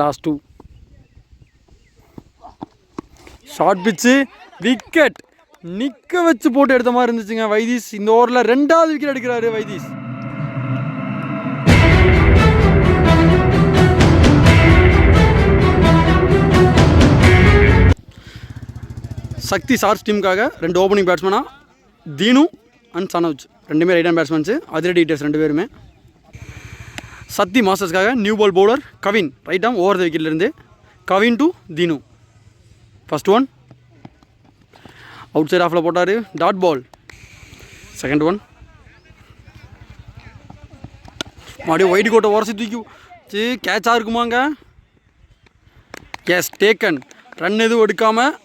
Last 2. Short பிச்சு wicket நிற்க வச்சு போட்டு எடுத்த மாதிரி இருந்துச்சுங்க. வைதீஸ் இந்த ஓவரில் 2வது விக்கெட் எடுக்கிறாரு வைதீஸ். சக்தி ஷார்ட்ஸ் டீமுக்காக 2 ஓப்பனிங் பேட்ஸ்மேனா தீனு அண்ட் சனோஜ், 2மே ரைட் ஹேண்ட் பேட்ஸ்மேன்ஸு. அதிரடி ஹிட்டர்ஸ் 2 பேருமே. சக்தி மாஸ்டர்ஸ்க்காக new ball bowler Kavin, right arm over the விக்கெட்லேருந்து. Kavin to Deenu. First one outside ஆஃபில் போட்டார், டாட் பால். செகண்ட் ஒன் மறுபடியும் ஒயிட் கோட்டை உரசி தூக்கி கேட்சாக இருக்குமாங்க. Catch taken. ரன் எதுவும் எடுக்காமல்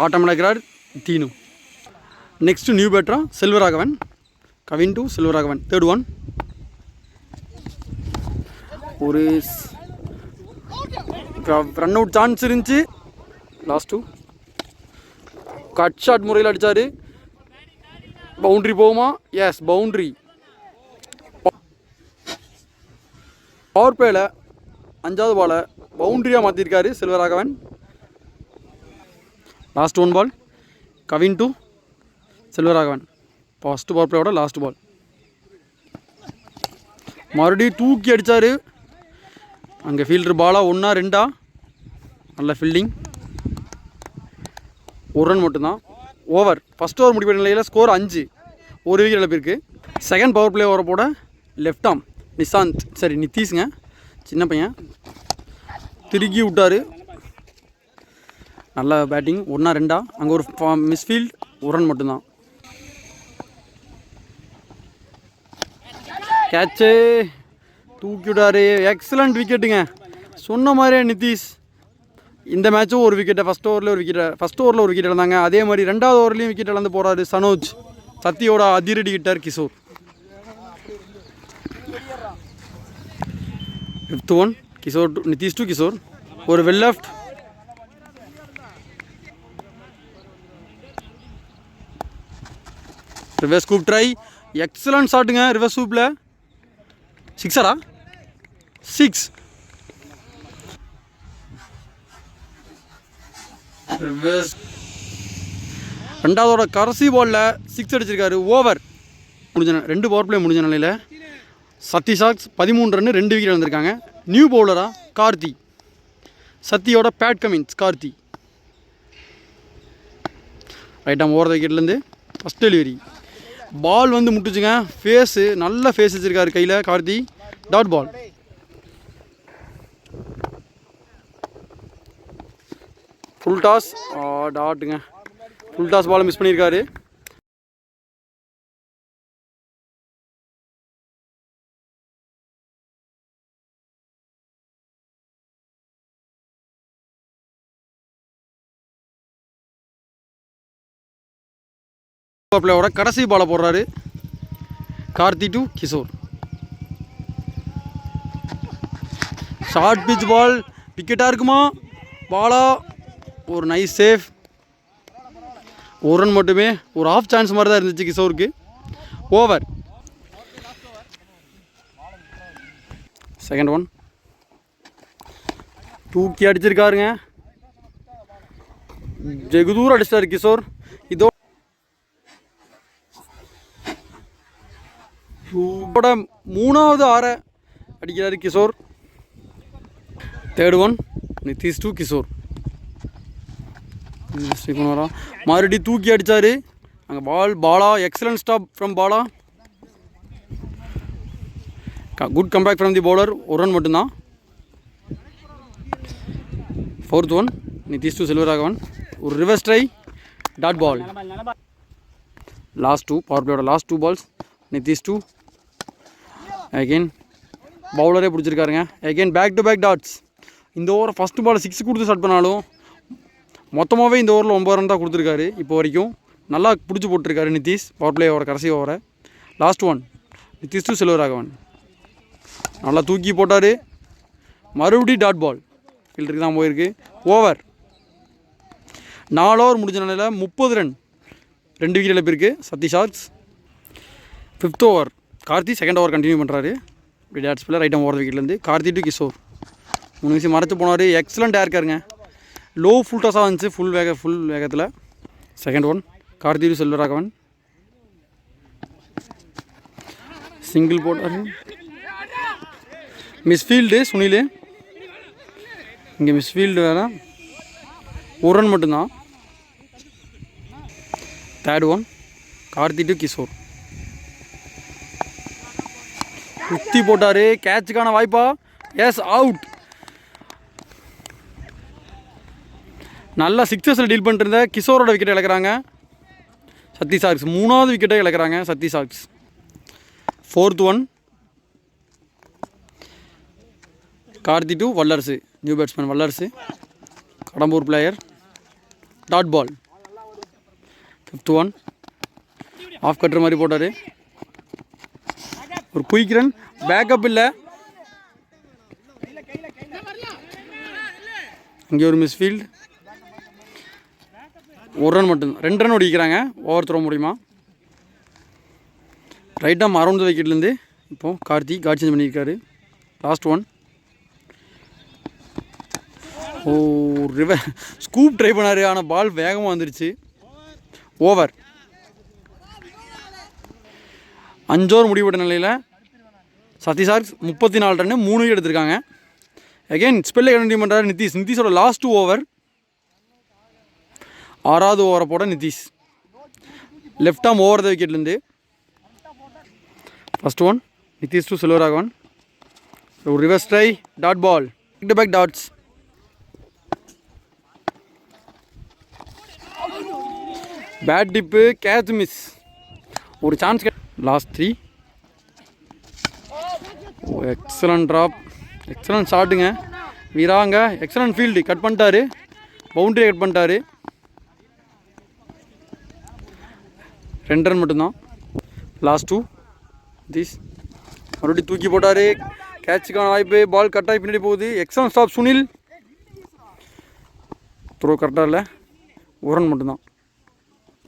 ஆட்டம் நடக்கிறார் தீனு. நெக்ஸ்ட்டு நியூ பேட்டரா Selvaraghavan. Kavin to Selvaraghavan. Third one ஒரு ரன் அவுட் சான்ஸ் இருந்துச்சு. லாஸ்ட் 2 கட் ஷாட் முறையில் அடித்தார். பவுண்ட்ரி போகுமா? S, boundary. பவர் பிளேயில் 5வது பாலை பவுண்ட்ரியாக மாற்றிருக்காரு Selvaraghavan. Last 1 ball Kavin to Selvaraghavan. First power பிளேயோட லாஸ்ட் பால். மறுபடியும் தூக்கி அடித்தார். அங்கே ஃபீல்டர் பாலாக 1ஆ 2ஆ? நல்ல ஃபீல்டிங். 1 ரன் மட்டும்தான். ஓவர் ஃபஸ்ட் ஓவர் முடிவு நிலையில் ஸ்கோர் 5, 1 விக்கெட் இழப்பிருக்கு. செகண்ட் பவர் பிளே ஓவரை போட லெஃப்ட் ஆம் நித்தீஷுங்க, சின்ன பையன் திருக்கி விட்டார். நல்ல பேட்டிங். 1ஆ 2ஆ? அங்கே ஒரு மிஸ்ஃபீல்ட், 1 ரன் மட்டும்தான். கேட்சு தூக்கி விட்டார். எக்ஸலண்ட் விக்கெட்டுங்க. சொன்ன மாதிரியே நித்தீஷ் இந்த மேட்சும் 1 விக்கெட்டை ஃபஸ்ட் ஓவரில் 1 விக்கெட்டை ஒரு விக்கெட் இழந்தாங்க. அதே மாதிரி 2வது ஓவர்லேயும் விக்கெட் இழந்து போகிறாரு சனோஜ். சத்தியோட அதிரடி hitter Kishore. 5th one Kishore Nitheesh to Kishore. ஒரு well left. Reverse scoop try. Excellent ஷாட்டுங்க ரிவர்ஸ் ஸ்கூப்பில். 6ஆ? 6. ரெண்டாவதோட கடைசி பாலில் 6 அடிச்சிருக்காரு. ஓவர் முடிஞ்ச 2 பவர் பிளே முடிஞ்ச நிலையில் சத்தி ஷார்ட்ஸ் 13 ரன் 2 விக்கெட் வந்திருக்காங்க. நியூ பவுலராக கார்த்தி. சத்தியோட Pat Cummins Karthi. Right arm over the விக்கெட்லேருந்து ஃபஸ்ட் டெலிவரி. பால் வந்து முட்டுச்சுங்க. ஃபேஸு நல்ல ஃபேஸ் வச்சுருக்காரு கையில் Karthi. Dot ball. Full toss. டாட்டுங்க. ஃபுல் டாஸ் பாலை மிஸ் பண்ணியிருக்காரு. பிளேயோட கடைசி பாலை போடுறாரு Karthi to Kishore. Short pitch ball விக்கெட்டாக இருக்குமா? பாலா ஒரு நைஸ் சேஃப். 1 ரன் மட்டுமே. ஒரு ஆஃப் சான்ஸ் மாதிரி தான் இருந்துச்சு கிஷோருக்கு. ஓவர். செகண்ட் ஒன் தூக்கி அடிச்சிருக்காருங்க. ஜெகுதூர் அடிச்சிட்டாரு கிஷோர். இதோட 3வது 6 அடிக்கிறாரு Kishore. Third one Nitheesh to Kishore. மறுபடியும் தூக்கி அடித்தார். அங்கே Bala excellent stop from Bala. Good comeback from the bowler. 1 run மட்டும்தான். 4th one Nitheesh to Selvaraghavan. ஒரு reverse try, dot ball. Last 2 power பிளேயோட last 2 balls. Nitheesh to again பவுலரே பிடிச்சிருக்காருங்க. Again back to back dots. இந்த ஓவரை ஃபஸ்ட்டு பால் 6 கொடுத்து ஸ்டார்ட் பண்ணாலும் மொத்தமாகவே இந்த ஓவரில் 9 ரன் தான் கொடுத்துருக்காரு இப்போ வரைக்கும். நல்லா பிடிச்சி போட்டிருக்காரு நித்தீஷ் பவர் பிளேயோட கடைசி ஓவரை. Last one Nitheesh to Selvaraghavan. நல்லா தூக்கி போட்டார். மறுபடியும் டாட் பால் ஃபீல்டருக்கு தான் போயிருக்கு. ஓவர். 4 ஓவர் முடிஞ்ச நிலையில் 30 ரன் 2 விக்கெட் இழப்பிருக்கு Sathi sharks. 5th over Karthi. Second over continue பண்ணுறாரு. இப்படி டேட்ஸ் பிள்ளை ரைட் ஆம் ஓவர் விக்கெட்லேருந்து. கார்த்தி டு கிஷோர். 3 நிமிஷம் மறைச்சு போனார். எக்ஸலண்ட் ஏர்க்காருங்க. லோ ஃபுல் டாஸாக வந்துச்சு. ஃபுல் வேகத்தில். Second one Karthik Selvaraghavan single போட்டார். மிஸ்ஃபீல்டு சுனில். இங்கே மிஸ்ஃபீல்டு வேறு. ஒரு ரன் மட்டும்தான். Third one Karthi to Kishore. குத்தி போட்டார். கேட்சுக்கான வாய்ப்பா? Yes, out. நல்லா சிக்ஸஸில் டீல் பண்ணிட்டு இருந்த கிஷோரோட விக்கெட்டை இழக்கிறாங்க சத்தி சாக்ஸ். 3வது விக்கெட்டை இழக்கிறாங்க Sathi sharks. Fourth one Karthi to Vallarasu. New batsman Vallarasu, Kadambur player. Dot ball. Fifth one off கட்டுற மாதிரி போட்டார். ஒரு குயிக் ரன். பேக்கப் இல்லை. இங்கே ஒரு மிஸ்ஃபீல்டு. ஒரு ரன் மட்டும். 2 ரன் ஓடிக்கிறாங்க. ஓவர் த்ரோ முடியுமா? ரைட் ஆம் அரௌண்ட் விக்கெட்லேருந்து இப்போது கார்த்தி காட் சேஞ்ச் பண்ணியிருக்காரு. Last one. Oh, scoop try பண்ணார். ஆனால் பால் வேகமாக வந்துருச்சு. ஓவர். 5 ஓவர் முடிவுட்ட நிலையில் சத்தி சாக்ஸ் 34 ரன்னு 3 விக்கெட் எடுத்திருக்காங்க. அகெயின் ஸ்பெல்லை கண்டினியூ பண்ணுறாரு நிதிஷ். நிதிஷோட லாஸ்ட் ஓவர். 6வது ஓவரை போட Nitish. Left arm over the விக்கெட்லேருந்து. First one Nitish to Selvaraghavan. ஒரு reverse try. Dot ball. Back to back dots. Bat tip. Catch miss. ஒரு chance. Last 3. Excellent drop. Excellent ஷாட்டுங்க. வீராங்க எக்ஸலண்ட் ஃபீல்டு. கட் பண்ணிட்டாரு. பவுண்டரி கட் பண்ணிட்டாரு. 2 ரன் மட்டும்தான். லாஸ்ட் 2. திஸ் மறுபடியும் தூக்கி போட்டார். கேட்சுக்கான வாய்ப்பு. பால் கட்டாகி பின்னாடி போகுது. Excellent stop Sunil. த்ரோ கரெக்டாக இல்லை. 1 ரன் மட்டும்தான்.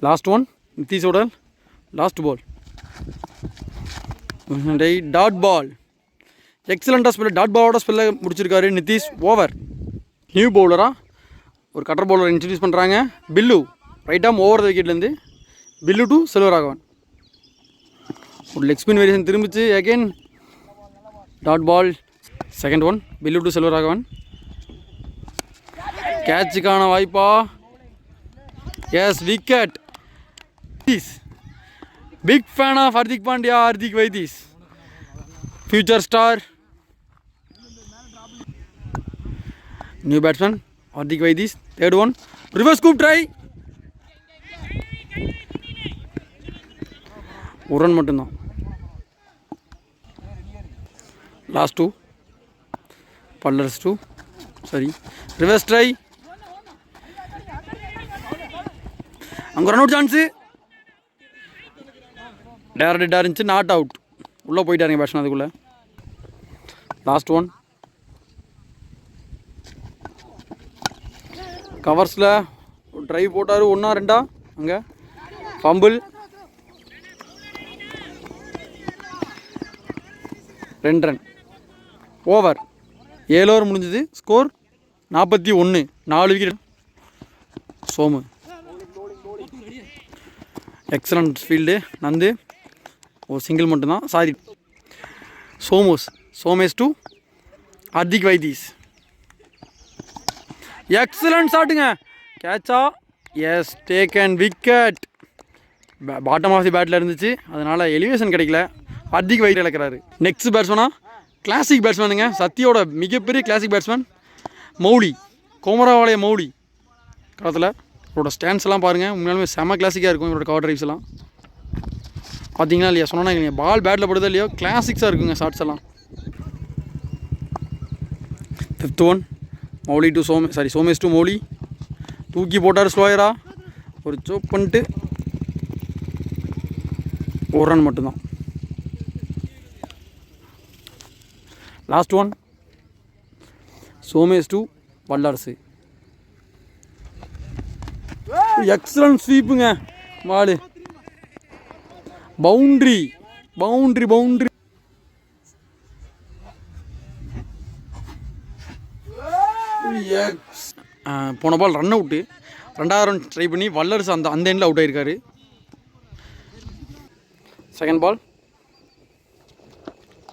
லாஸ்ட் ஒன் நிதிஷோட லாஸ்ட் பால். Dot ball. எக்ஸலண்ட்டாக ஸ்பெல்ல டாட் பாலோட ஸ்பெல்ல முடிச்சிருக்காரு நிதிஷ். ஓவர். நியூ பவுலராக ஒரு கட்டர் பவுலர் இன்ட்ரடியூஸ் பண்ணுறாங்க. Billu. Right arm over the விக்கெட்லேருந்து பில்லு டு செல்வராகவன். ஒரு லெக் ஸ்பின் வேரியேஷன் திரும்பிச்சு. Again dot ball. Second one Billu to Selvaraghavan. கேட்சுக்கான வாய்ப்பா? Yes, wicket. Big fan of Hardik Pandya. Hardik Vaithees future star. New batsman Hardik Vaithees. Third one reverse scoop try. 1 run மட்டும்தான். Last 2 balls 2. சரி, reverse try. அங்கே run out chance. டேரக்டாக இருந்துச்சு. Not out. உள்ளே போயிட்டாருங்க பேட்ஸ்மேன் அதுக்குள்ளே. லாஸ்ட் ஒன் கவர்ஸில் ட்ரைவ் போட்டார். 1 2 அங்கே ஃபம்பிள். 2 ரன். ஓவர். 7 ஓவர் முடிஞ்சது. Score 41. 4 wicket. Somu excellent field. Nandu ஒரு சிங்கிள் மட்டும்தான். Sorry, Somesh to Hardik Vaithees. Excellent ஷாட்டுங்க. கேட்சா? Yes, take and wicket. Bottom of the பேட்டில் இருந்துச்சு, அதனால் எலிவேஷன் கிடைக்கல. ஹர்திக் வைதீஸ் இழக்கிறாரு. நெக்ஸ்ட் பேட்ஸ்மேனா கிளாசிக் பேட்ஸ்மேனுங்க. சத்தியோட மிகப்பெரிய கிளாசிக் பேட்ஸ்மேன் மௌலி. கோமராவாலய மௌலி. காலத்தில் இவரோட ஸ்டாண்ட்ஸ் எல்லாம் பாருங்கள். உண்மையாலுமே செம கிளாசிக்காக இருக்கும். இவரோட கவர் ட்ரைவ்ஸ் எல்லாம் பார்த்தீங்கன்னா இல்லையா? சொன்னா இல்லையா? பால் பேட்டில் படுதோ இல்லையோ கிளாசிக்ஸாக இருக்குங்க ஷார்ட்ஸ் எல்லாம். 5th one Mouli to Somesh to Mouli. தூக்கி போட்டார் ஸ்லோயரா. ஒரு சோப் பண்ணிட்டு 1 ரன் மட்டும்தான். Last one Somesh to Vallarasu. Excellent ஸ்வீப்புங்க. Ball boundary. போன பால் ரன் அவுட்டு. 2வது ரன் ட்ரை பண்ணி வல்லரசு அந்த எண்டில் அவுட் ஆகிருக்காரு. செகண்ட் பால்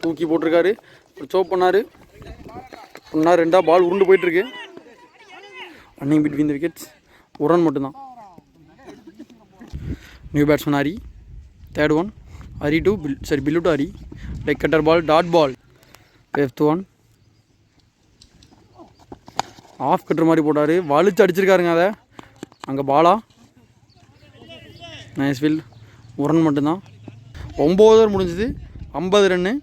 தூக்கி போட்டிருக்காரு. சோப் பண்ணார். 2 பால் உருண்டு போயிட்டுருக்கு. Running between the wickets. ஒரு ரன் மட்டும்தான். New batsman Hari. Third one Hari to Billu to Hari. Leg cutter ball, dot ball. 5th one off கட்டுற மாதிரி போட்டார். வலிச்சு அடிச்சிருக்காருங்க. அதை அங்கே பாலா. Nice field. ஒரு ரன் மட்டும்தான். 9 ஓவர் முடிஞ்சது. 50 ரன்னு.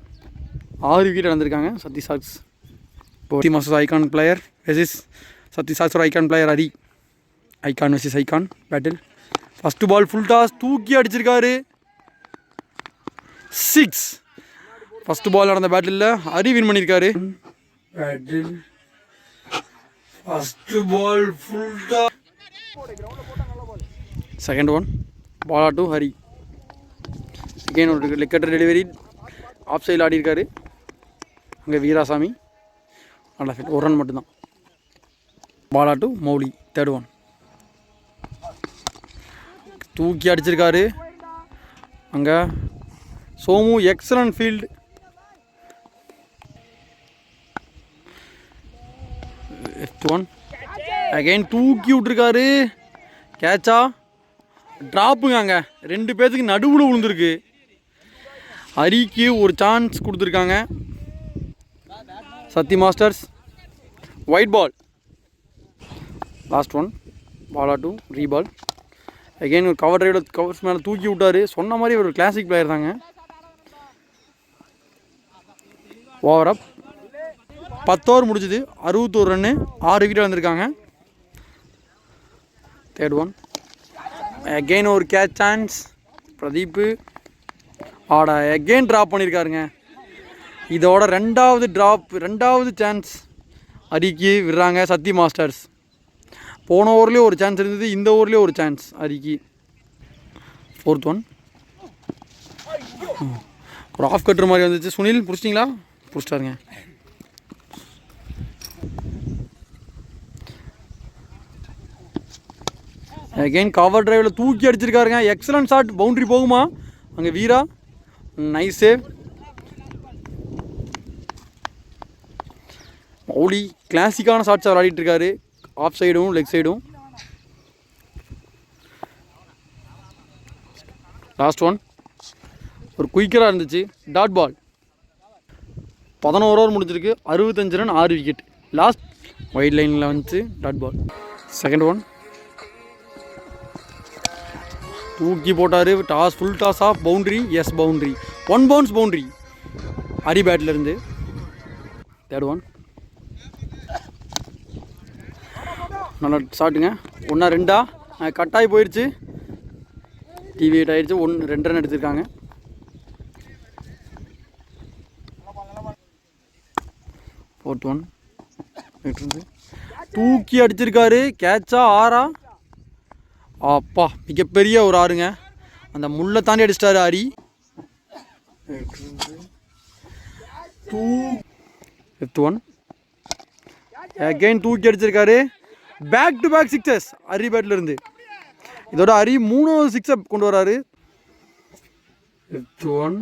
6 விக்கெட் இழந்திருக்காங்க சத்தி சாக்ஸ். இப்போ Masters icon player versus Sathi சாக்ஸோட icon player Hari. Icon versus icon பேட்டில். ஃபஸ்ட்டு பால் ஃபுல் டாஸ் தூக்கி அடிச்சிருக்காரு. 6. ஃபஸ்ட்டு பால் நடந்த பேட்டிலில் ஹரி வின் பண்ணியிருக்காரு. Battle first ball full toss. Second one Bala to Hari. Again ஒரு லெக் கட்டர் டெலிவரி. ஆஃப் சைடில் ஆடிருக்காரு. அங்கே வீராசாமி. நல்லா ஃபீல்ட். ஒரு ரன் மட்டும்தான். Bala to Mouli. Third one தூக்கி அடிச்சிருக்காரு. அங்கே Somu. Excellent field. Fifth one again தூக்கி விட்ருக்காரு. கேட்சா ட்ராப்புங்க. அங்கே 2 பேர்த்துக்கு நடுவில் விழுந்துருக்கு. ஹரிக்கு ஒரு சான்ஸ் கொடுத்துருக்காங்க Sathi Masters. Wide ball. Last one Bala to ரீபால். அகெயின் ஒரு கவர்ஸ் மேலே தூக்கி விட்டார். சொன்ன மாதிரி ஒரு கிளாசிக் பிளேயர் தாங்க. Over up. 10 ஓவர் முடிஞ்சுது. 61 ரன்னு. 6 விக்கெட் வந்திருக்காங்க. தேர்ட் ஒன் அகெயின் ஒரு catch chance. Pradeep again drop பண்ணியிருக்காருங்க. இதோட 2வது சான்ஸ் ஹரிக்கு விடுறாங்க சத்தி மாஸ்டர்ஸ். போன ஓவர்லேயும் ஒரு சான்ஸ் இருந்தது. இந்த ஓவர்லேயும் ஒரு சான்ஸ் ஹரிக்கு. 4th ஒன் ஒரு ஆஃப் கட்டுற மாதிரி வந்துச்சு. சுனில் பிடிச்சிட்டிங்களா? பிடிச்சிட்டாருங்க. அகெயின் கவர் டிரைவில் தூக்கி அடிச்சிருக்காருங்க. Excellent shot. பவுண்ட்ரி போகுமா? அங்கே வீரா. Nice save. மௌலி கிளாசிக்கான ஷாட்ஸ் அவர் ஆடிட்டுருக்காரு. ஆஃப் சைடும் லெக் சைடும். லாஸ்ட் ஒன் ஒரு குயிக்கராக இருந்துச்சு. டாட் பால். 11 ஓவர் முடிஞ்சிருக்கு. 65 ரன். 6 விக்கெட். லாஸ்ட் ஒயிட் லைனில் வந்துச்சு. Dot ball. செகண்ட் ஒன் தூக்கி போட்டார். Toss full toss off boundary. Yes boundary. 1 bounce boundary Hari பேட்லேருந்து. தேர்ட் ஒன் நல்லா ஷாட்டுங்க. 1-2 கட்டாகி போயிடுச்சு. டிவி 8 ஆகிடுச்சு. 2 ரன் எடுத்திருக்காங்க. ஃபோர்த் ஒன் தூக்கி அடிச்சிருக்காரு. கேட்சா 6. அப்பா மிகப்பெரிய ஒரு 6ங்க. அந்த முள்ளை தாண்டி அடிச்சிட்டாரு ஹரி. 5th ஒன் அகெயின் தூக்கி அடிச்சிருக்காரு. Back to back 6s Hari பேட்லேருந்து. இதோட ஹரி 3வது 6 கொண்டு வராரு. 5th ஒன்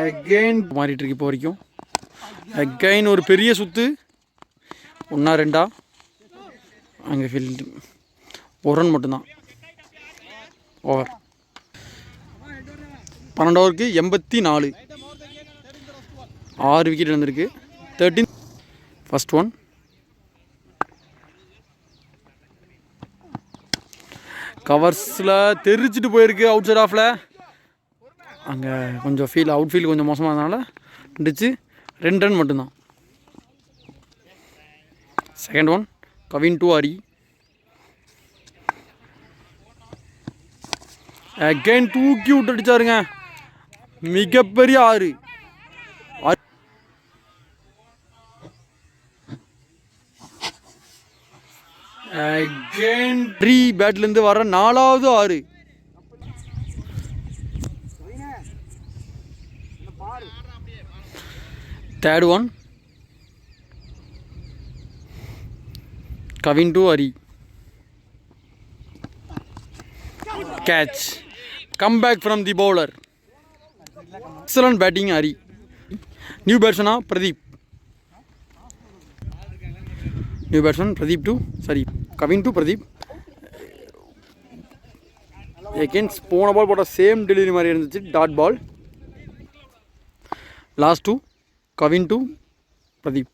அகெயின் மாறிட்டு இருக்கு இப்போ வரைக்கும். அகெயின் ஒரு பெரிய சுத்து. 1-2 அங்கே ஃபீல்டு. 1 ரன் மட்டும்தான். ஓவர். 12 ஓவருக்கு 84. 6 விக்கெட் இருந்திருக்கு. 13. ஃபஸ்ட் ஒன் கவர்ஸில் தெரிச்சிட்டு போயிருக்கு. அவுட் சைட் ஆஃபில். அங்கே கொஞ்சம் அவுட் ஃபீல்டு கொஞ்சம் மோசமாக இருந்தனால இருந்துச்சு. 2 ரன் மட்டும்தான். Second one Kavin to Hari. Again தூக்கி விட்டு அடிச்சாருங்க. மிகப்பெரிய 6. அகெயின் 3 பேட்லேருந்து வர 4வது 6. Third one Kavin to Ari. Catch. Come back from the bowler. Excellent batting Ari. New batsman Pradeep. New batsman Pradeep to Kavin to Pradeep. Again போன பால் போட்ட same delivery மாதிரி இருந்துச்சு, dot ball. Last two Kavin to Pradeep.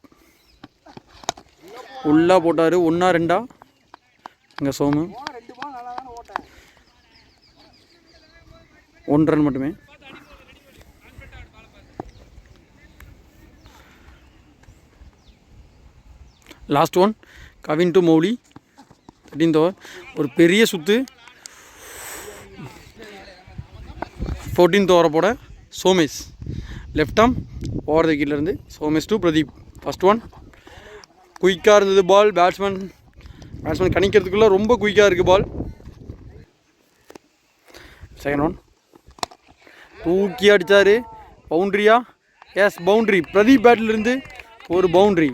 உள்ளா போட்டார். 1-2 இங்கே Somu 1 run மட்டுமே. Last one Kavin to Mouli 13th over. ஒரு பெரிய சுத்து 14th ஓவரை போட Somesh left arm over the விக்கெட்லேருந்து Somesh to Pradeep. First one குயிக்காக இருந்தது பால். பேட்ஸ்மேன் கணிக்கிறதுக்குள்ளே ரொம்ப குயிக்காக இருக்குது பால். செகண்ட் ஒன் தூக்கி அடித்தார். பவுண்ட்ரியா? Yes, boundary. பிரதீப் பேட்டிலிருந்து ஒரு பவுண்ட்ரி.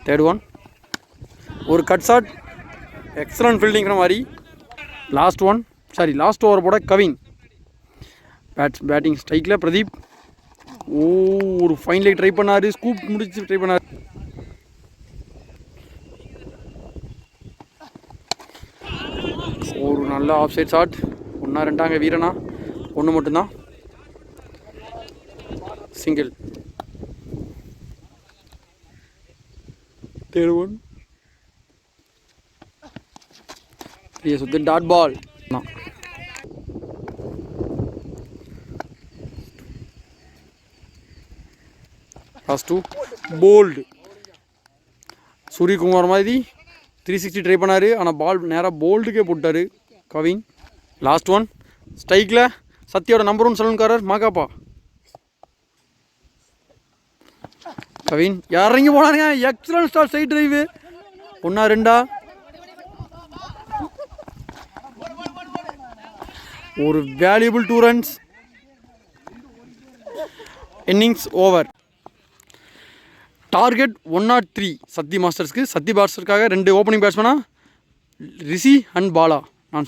தேர்ட் ஒன் ஒரு கட் ஷாட். எக்ஸலண்ட் ஃபீல்டிங்கிற மாதிரி. லாஸ்ட் ஓவர் போட கவின். பேட்டிங் ஸ்ட்ரைக்கில் பிரதீப். ஒரு ஃபைன் லைக் ட்ரை பண்ணார். ஸ்கூப் முடிச்சு ட்ரை பண்ணார். ஒரு நல்ல ஆஃப் சைட் ஷாட். 1-2 வீரனா 1 மட்டும்தான். சிங்கிள். தேர்ட் ஒன் சுத்து dot ball. Last two bowled. Suryakumar மாதிரி 360 ட்ரை பண்ணார். ஆனால் பால் நேராக போல்டுக்கே போட்டார் கவின். லாஸ்ட் ஒன் ஸ்ட்ரைக்கில் சத்யோட நம்பர் 1 சலூன்காரர் மாகாப்பா. கவின் இறங்கி போனாருங்க. Excellent straight drive. 1-2 ஒரு valuable 2 runs. Innings over. Target 103 Sathi மாஸ்டர்ஸ்க்கு. சத்தி மாஸ்டர்ஸ்க்காக 2 ஓப்பனிங் பேட்ஸ்மேனா ரிஷி அண்ட் பாலா. நான்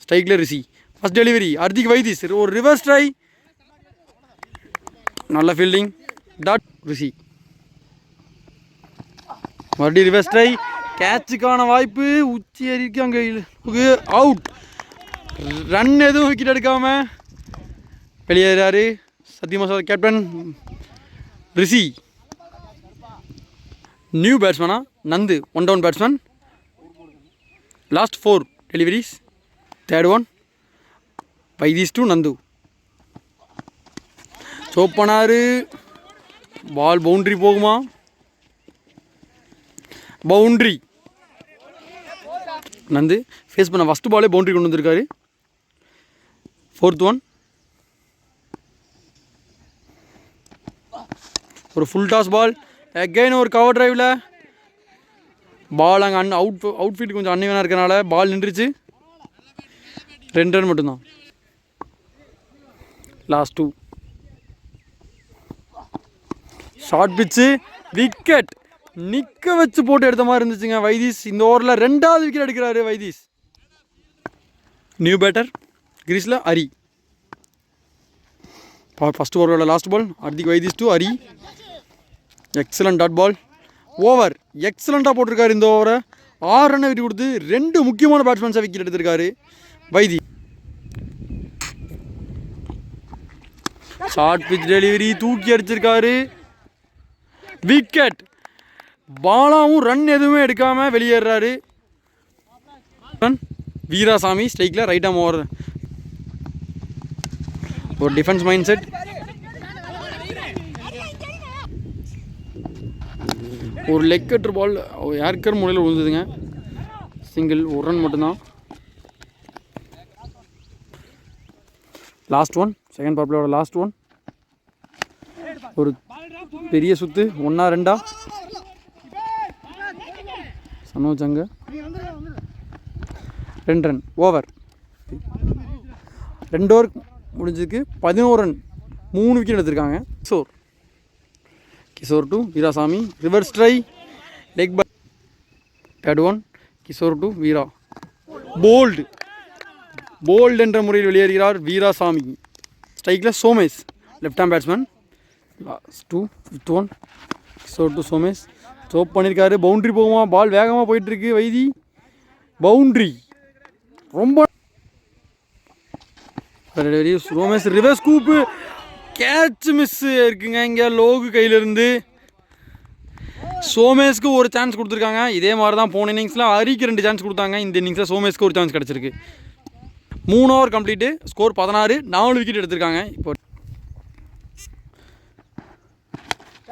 ஸ்ட்ரைக்கில் ரிஷி. First delivery Hardik Vaithees. ஒரு ரிவர்ஸ் ட்ரை. நல்ல ஃபீல்டிங். டாட் ரிஷி. மறுபடியும் ரிவர்ஸ் ட்ரை. கேட்சுக்கான வாய்ப்பு. உச்சி அறிக்கை அங்கே அவுட். ரன் எதுவும் விக்கெட் எடுக்காமல் வெளியேறாரு Sathi Master captain Rishi. New பேட்ஸ்மேனா Nandu. 1 down batsman. Last 4 deliveries. Third one Vaithees to Nandu. Chop பண்ணார். பால் பவுண்ட்ரி போகுமா? பவுண்ட்ரி. நந்து ஃபேஸ் பண்ண ஃபஸ்ட்டு பாலே பவுண்ட்ரி கொண்டு வந்திருக்காரு. ஃபோர்த் ஒன் ஒரு ஃபுல் டாஸ் பால். அகைன் ஒரு கவர் டிரைவில் பால் அங்கே அவுட்ஃபீல்டு கொஞ்சம் அன்னிவனாக இருக்கிறனால பால் நின்றுச்சு. 2 ரன் மட்டும்தான். லாஸ்ட் 2 ஷார்ட் பிச்சு விக்கெட். நிற்க வச்சு போட்டு எடுத்த மாதிரி இருந்துச்சுங்க. வைதீஸ் இந்த ஓவரில் 2வது விக்கெட் எடுக்கிறாரு வைதீஸ். நியூ பேட்டர் கிரீஸில் ஹரி. ஃபஸ்ட் ஓவரோட last ball Hardik Vaithees to Hari. Excellent dot ball. Over எக்ஸலண்ட்டாக போட்டிருக்காரு இந்த ஓவரை. 6 ரன்னை விட்டு கொடுத்து 2 முக்கியமான பேட்ஸ்மேன்ஸை விக்கெட் எடுத்திருக்காரு வைதி. ஷார்ட் பிச் டெலிவரி தூக்கி அடிச்சிருக்காரு. விக்கெட். பாலாவும் ரன் எதுவுமே எடுக்காமல் வெளியேறாரு. வீராசாமி ஸ்ட்ரைக்கில் ரைட் ஆம் ஓவர். ஒரு டிஃபென்ஸ் மைண்ட் செட். ஒரு லெக் கட்டர் பால் ஏர்கர் முறையில் விழுந்ததுங்க. சிங்கிள். 1 ரன் மட்டும்தான். லாஸ்ட் ஒன் செகண்ட் பவர் பிளேயோட லாஸ்ட் ஒன் ஒரு பெரிய சுத்து. 1-2 சனோஜ் அங்கே 2 ரன். ஓவர் 2 ஓவர் முடிஞ்சதுக்கு 11 ரன். 3 விக்கெட் எடுத்திருக்காங்க. Kishore to Veerasamy. Reverse try. Leg bye. Third one Kishore to Veera. Bowled என்ற முறையில் வெளியேறுகிறார் வீராசாமி. ஸ்ட்ரைக்கில் Somesh left hand batsman. Last two. Fifth one Kishore to Somesh. Stop பண்ணியிருக்காரு. பவுண்ட்ரி போகுமா? பால் வேகமாக போயிட்டுருக்கு. வைதி பவுண்ட்ரி. ரொம்ப Somesh reverse scoop. Catch miss இருக்குங்க இங்கே லோகு கையிலேருந்து. சோமேஷ்க்கு ஒரு சான்ஸ் கொடுத்துருக்காங்க. இதே மாதிரி தான் போன இன்னிங்ஸில் ஹரிக்கு 2 சான்ஸ் கொடுத்தாங்க. இந்த இன்னிங்ஸில் சோமேஷ்க்கு ஒரு சான்ஸ் கிடச்சிருக்கு. 3 ஓவர் கம்ப்ளீட்டு. ஸ்கோர் 16. 4 விக்கெட் எடுத்திருக்காங்க. இப்போ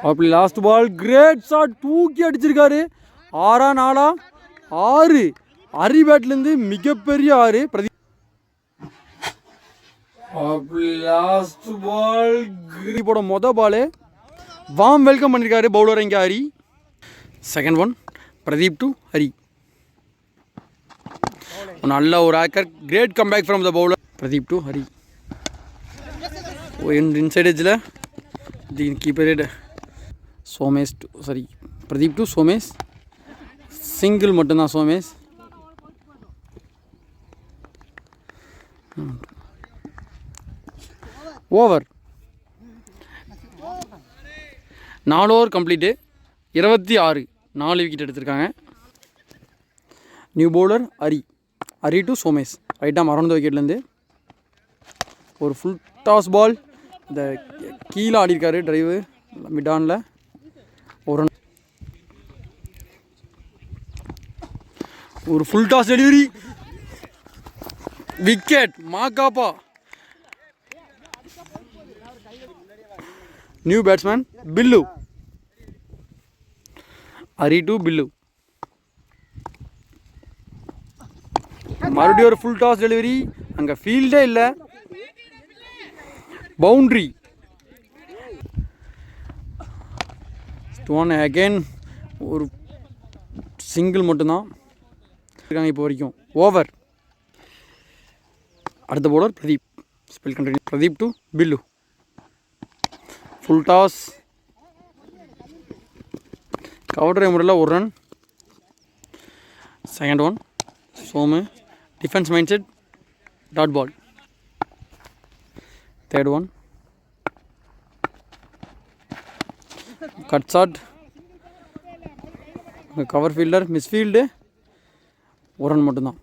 அப்படி லாஸ்ட் பால் கிரேட் ஷாட் தூக்கி அடிச்சிருக்காரு. 6 6 ஹரி பேட்லேருந்து மிகப்பெரிய 6. அப்படி லாஸ்ட் பால் போட பாலு வாம் வெல்கம் பண்ணியிருக்காரு பவுலர் இங்கே Hari. Second one Pradeep to Hari. நல்ல ஒரு ஆக்கர். Great comeback from the bowler Pradeep to Hari. Inside எஜ்ஜில் the keeper Somesh to Pradeep to Somesh. Single மட்டும்தான் Somesh. Over. 4 over complete. 26. 4 wicket எடுத்திருக்காங்க. New bowler Hari to Somesh. ரைட்டாக மறந்த விக்கெட்லேருந்து ஒரு ஃபுல் டாஸ் பால். இந்த கீழே ஆடிருக்காரு டிரைவு மிட் ஆனில். ஒரு ஃபுல் டாஸ் டெலிவரி. விக்கெட் மாக்காப்பா. New batsman Billu. Hari to Billu. மறுபடியும் ஒரு ஃபுல் டாஸ் டெலிவரி. அங்கே ஃபீல்டே இல்லை. பவுண்ட்ரி. ஒன் அகெயின் ஒரு சிங்கிள் மட்டும்தான் இருக்காங்க இப்போ வரைக்கும். ஓவர். அடுத்த bowler Pradeep. Spell continue. Pradeep to Billu. Full toss. Cover drive முறையில் ஒரு run. Second one Somu. Defence mind set dot ball. Third one cut shot. Cover fielder misfield. ஒரு ரன் மட்டும்தான்.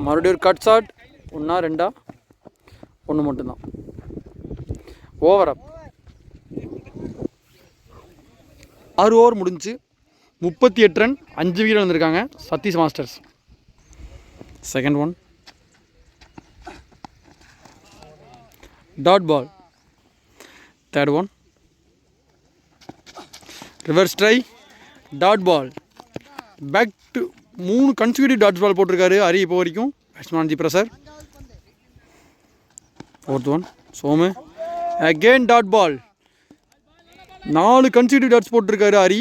மறுபடியும் ஒரு கட் ஷாட். 1 2 1 மட்டும்தான். ஓவர் அப். 6 ஓவர் முடிஞ்சு 38 ரன் 5 விக்கெட் வந்திருக்காங்க Satish Masters. Second one dot ball. Third one reverse try dot ball. Back to 3 consecutive dot ball போட்டிருக்காரு ஹரி இப்போ வரைக்கும். பேட்ஸ்மேன் ஜி pressure. Fourth one Somu. Again dot ball. 4 consecutive dots போட்டிருக்காரு Hari.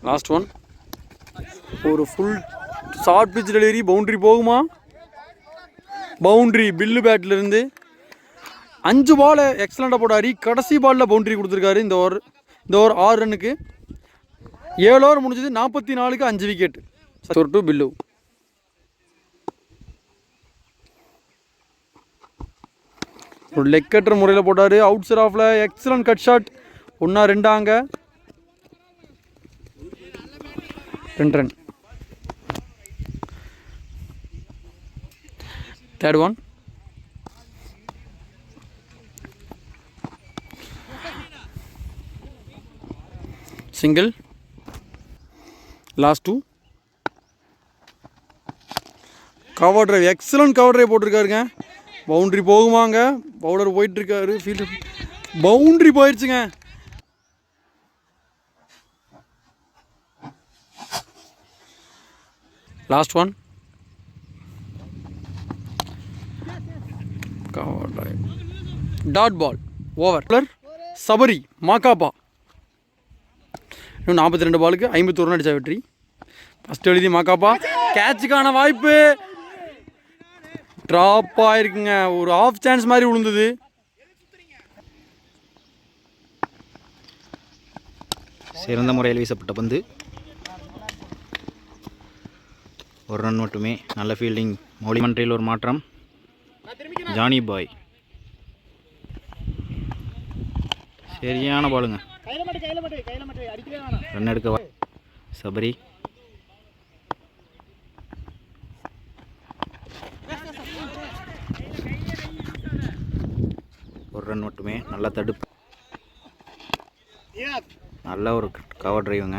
Last one ஒரு full short pitch delivery. Boundary போகுமா? Boundary. Billu பேட்லேருந்து 5 ball எக்ஸலண்ட்டாக போட்ட ஹரி. கடைசி பாலில் பவுண்ட்ரி கொடுத்துருக்காரு. இந்த ஓவர் 6 ரன்னுக்கு. 7 ஓவர் முடிஞ்சது. 44க்கு 5 விக்கெட். டு பில்லு. ஒரு லெக் கட்டுற முறையில் போட்டார். அவுட் சைட் ஆஃபில் எக்ஸலண்ட் கட் ஷாட். 1 2 அங்கே 2 run. Third one single. Last 2 cover drive. Excellent cover drive போட்டிருக்காருங்க. பவுண்ட்ரி போகுமாங்க? பவுலர் போயிட்டுருக்காரு. ஃபீல்டர் பவுண்ட்ரி போயிடுச்சுங்க. Last one dot ball. Over. Sabari மாக்காப்பா. இன்னும் 42 பாலுக்கு 51 ரன் அடித்தா வெற்றி. ஃபஸ்ட் எழுதி மாக்காப்பா. கேட்சுக்கான வாய்ப்பு. ட்ராப் ஆகிருக்குங்க. ஒரு ஆஃப் சான்ஸ் மாதிரி விழுந்தது. சிறந்த முறையில் வீசப்பட்ட பந்து. ஒரு ரன் மட்டுமே. நல்ல ஃபீல்டிங். மௌலிமன்றில் ஒரு மாற்றம். ஜானி பாய் சரியான பாலுங்க. ரன் எடுக்க சபரி. ஒரு ரன் மட்டுமே. நல்ல தடுப்பு. நல்ல ஒரு கவர் டிரைவுங்க.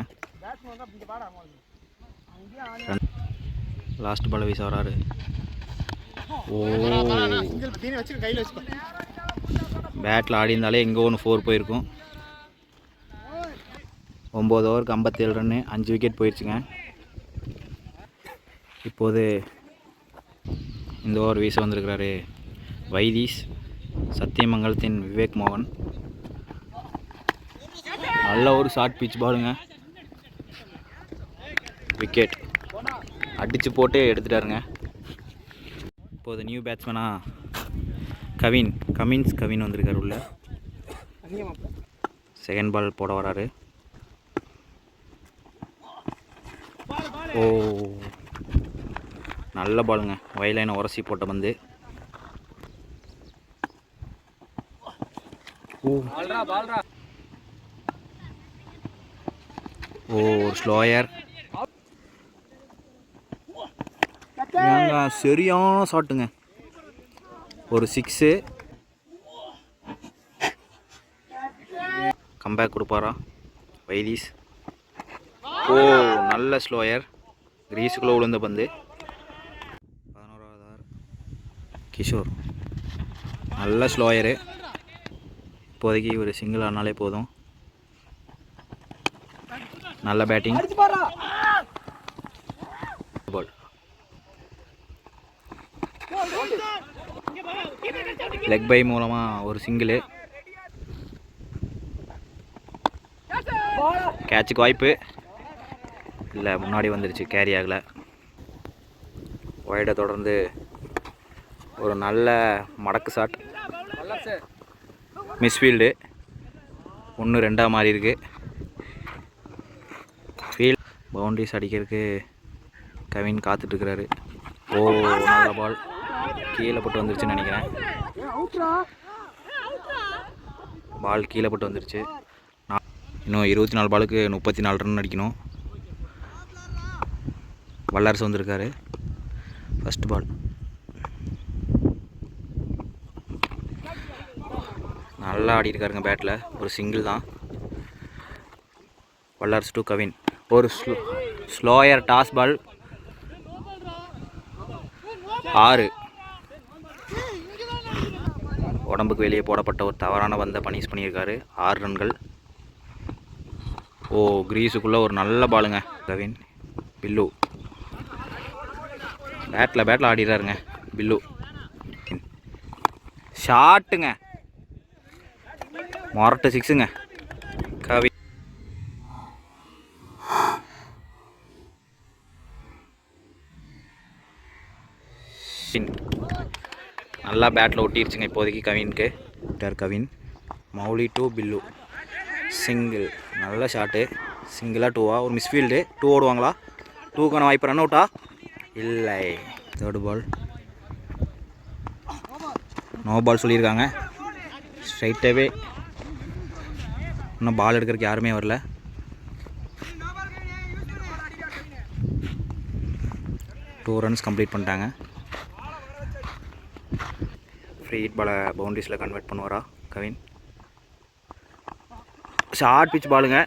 லாஸ்ட் பால் வீச வராரு. ஓ, பேட்டில் ஆடி இருந்தாலே எங்கே ஒன்று 4 போயிருக்கும். 9 ஓவருக்கு 57 ரன்னு, 5 விக்கெட் போயிடுச்சுங்க. இப்போது இந்த ஓவர் வீச வந்திருக்கிறாரு வைதீஸ். சத்தியமங்கலத்தின் விவேக் மோகன். நல்ல ஒரு ஷார்ட் பிச் பாலுங்க. விக்கெட் அடித்து போட்டு எடுத்துட்டாருங்க. இப்போது நியூ பேட்ஸ்மேனா கவின் வந்திருக்காரு உள்ள. செகண்ட் பால் போட வராரு. ஓ, நல்ல பாலுங்க. வயலைனை உரசி போட்ட பந்து. ஓ, ஒரு ஸ்லோயர். சரியான ஷாட்டுங்க. ஒரு 6. கம்பேக் கொடுப்பாரா வைதீஸ்? ஓ, நல்ல ஸ்லோயர். கிரீஸுக்குள்ளே விழுந்த பந்து. 11வது ஓவர். கிஷோர் நல்ல ஸ்லோயரு. இப்போதைக்கு ஒரு சிங்கிள் ஆனாலே போதும். நல்ல பேட்டிங். பால். லெக் பை மூலமாக ஒரு சிங்கிள். கேட்சுக்கு வாய்ப்பு இல்லை, முன்னாடி வந்துருச்சு, கேரி ஆகலை. ஒய்டை தொடர்ந்து ஒரு நல்ல மடக்கு ஷாட். மிஸ்ஃபீல்டு 1-2 மாறி இருக்கு. ஃபீல்ட் பவுண்டரிஸ் அடிக்கிறதுக்கு கவின் காத்துட்ருக்கிறாரு. ஓ, நல்ல பால். கீழே போட்டு வந்துருச்சுன்னு நினைக்கிறேன். பால் கீழே போட்டு வந்துருச்சு. இன்னும் 24 பாலுக்கு 34 ரன் அடிக்கணும். வல்லரசு வந்திருக்காரு. First ball. நல்லா ஆடி இருக்காருங்க பேட்டில். ஒரு சிங்கிள் தான். வல்லரசு டு கவின். ஒரு ஸ்லோயர் டாஸ் பால். 6. உடம்புக்கு வெளியே போடப்பட்ட ஒரு தவறான பந்தை பனிஷ் பண்ணியிருக்காரு. 6 ரன்கள். ஓ, கிரீஸுக்குள்ளே ஒரு நல்ல பாலுங்க. கவின். பில்லு பேட்டில் ஆடிடுறாருங்க. பில்லு ஷாட்டுங்க. மொரட்டு 6ங்க. கவின் நல்லா பேட்டில் ஒட்டிடுச்சுங்க இப்போதைக்கு கவினுக்கு. கவின். மௌலி டு பில்லு. சிங்கிள். நல்ல ஷாட்டு. சிங்கிளாக 2வா? ஒரு மிஸ்ஃபீல்டு. 2 ஓடுவாங்களா? 2க்கான வாய்ப்பு. ரன் அவுட்டா? இல்லை. தேர்டு பால். நோ பால் சொல்லியிருக்காங்க. ஸ்ட்ரைட்டாகவே இன்னும் பால் எடுக்கிறதுக்கு யாருமே வரல. டூ ரன்ஸ் கம்ப்ளீட் பண்ணிட்டாங்க. ஃப்ரீ ஹிட் பாலை பவுண்டரிஸில் கன்வெர்ட் பண்ணுவாரா கவின்? ஷார்ட் பிச் பாலுங்க.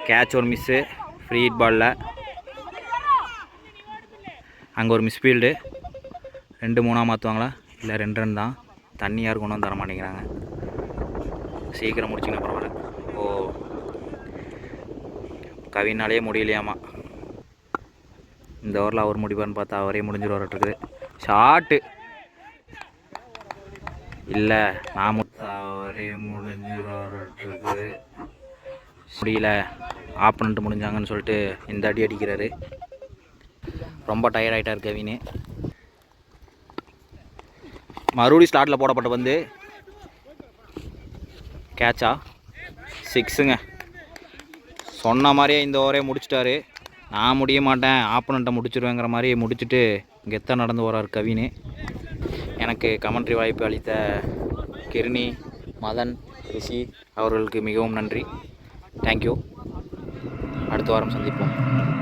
கேட்ச் ஒரு மிஸ்ஸு. ஃப்ரீ ஹிட் பாலில் அங்கே ஒரு மிஸ்ஃபீல்டு. 2-3 மாற்றுவாங்களா? இல்லை, 2 ரன் தான். தண்ணி யாரும் கொண்டு வந்து தர மாட்டேங்கிறாங்க. சீக்கிரம் முடிச்சிங்கன்னா பரவாயில்ல. ஓ, கவினாலே முடியலையாமா. இந்த ஓவரில் அவர் முடிப்பார்னு பார்த்தா அவரே முடிஞ்சிட்டு வரட்டுருக்குது. ஷார்ட்டு இல்லை, நான் அவரே முடிஞ்சு வரட்டுருக்குது. முடியல, ஆப்பனண்ட் முடிஞ்சாங்கன்னு சொல்லிட்டு இந்த அடி அடிக்கிறாரு. ரொம்ப டயர்ட் ஆகிட்டார் கவின். மறுபடியும் ஸ்லாட்டில் போடப்பட்ட வந்து கேட்சா? 6ங்க. சொன்ன மாதிரியே இந்த ஓவரே முடிச்சிட்டாரு. நான் முடிய மாட்டேன், ஆப்பனண்ட்டை முடிச்சிடுவேங்கிற மாதிரி முடிச்சுட்டு கெத்தாக நடந்து வரார் கவின். எனக்கு கமெண்ட்ரி வாய்ப்பு அளித்த கிருணி, மதன், ரிஷி அவர்களுக்கு மிகவும் நன்றி. தேங்க்யூ. அடுத்த வாரம் சந்திப்போம்.